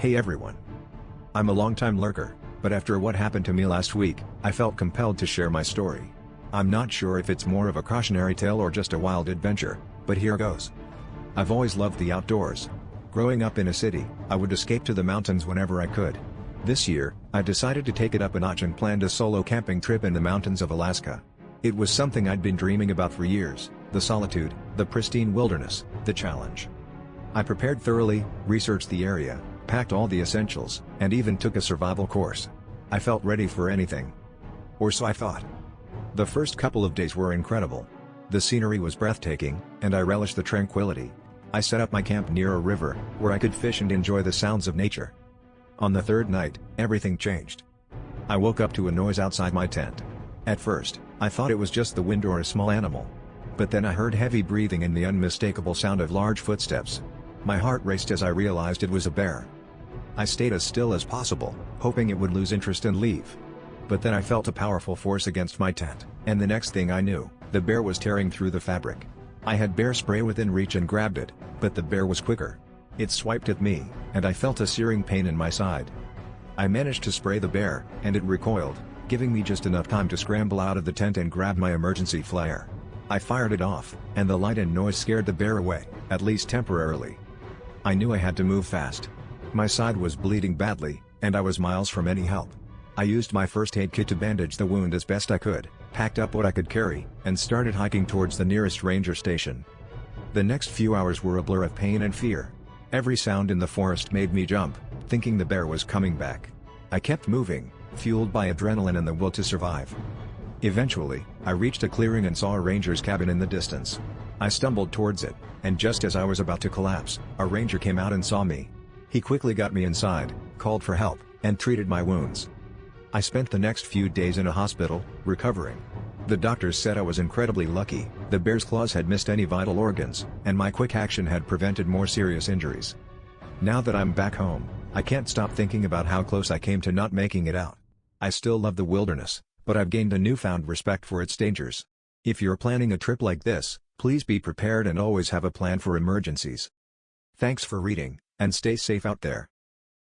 Hey everyone. I'm a longtime lurker, but after what happened to me last week, I felt compelled to share my story. I'm not sure if it's more of a cautionary tale or just a wild adventure, but here goes. I've always loved the outdoors. Growing up in a city, I would escape to the mountains whenever I could. This year, I decided to take it up a notch and planned a solo camping trip in the mountains of Alaska. It was something I'd been dreaming about for years, the solitude, the pristine wilderness, the challenge. I prepared thoroughly, researched the area, packed all the essentials, and even took a survival course. I felt ready for anything. Or so I thought. The first couple of days were incredible. The scenery was breathtaking, and I relished the tranquility. I set up my camp near a river, where I could fish and enjoy the sounds of nature. On the third night, everything changed. I woke up to a noise outside my tent. At first, I thought it was just the wind or a small animal. But then I heard heavy breathing and the unmistakable sound of large footsteps. My heart raced as I realized it was a bear. I stayed as still as possible, hoping it would lose interest and leave. But then I felt a powerful force against my tent, and the next thing I knew, the bear was tearing through the fabric. I had bear spray within reach and grabbed it, but the bear was quicker. It swiped at me, and I felt a searing pain in my side. I managed to spray the bear, and it recoiled, giving me just enough time to scramble out of the tent and grab my emergency flare. I fired it off, and the light and noise scared the bear away, at least temporarily. I knew I had to move fast. My side was bleeding badly, and I was miles from any help. I used my first aid kit to bandage the wound as best I could, packed up what I could carry, and started hiking towards the nearest ranger station. The next few hours were a blur of pain and fear. Every sound in the forest made me jump, thinking the bear was coming back. I kept moving, fueled by adrenaline and the will to survive. Eventually, I reached a clearing and saw a ranger's cabin in the distance. I stumbled towards it, and just as I was about to collapse, a ranger came out and saw me. He quickly got me inside, called for help, and treated my wounds. I spent the next few days in a hospital, recovering. The doctors said I was incredibly lucky, the bear's claws had missed any vital organs, and my quick action had prevented more serious injuries. Now that I'm back home, I can't stop thinking about how close I came to not making it out. I still love the wilderness, but I've gained a newfound respect for its dangers. If you're planning a trip like this, please be prepared and always have a plan for emergencies. Thanks for reading, and stay safe out there.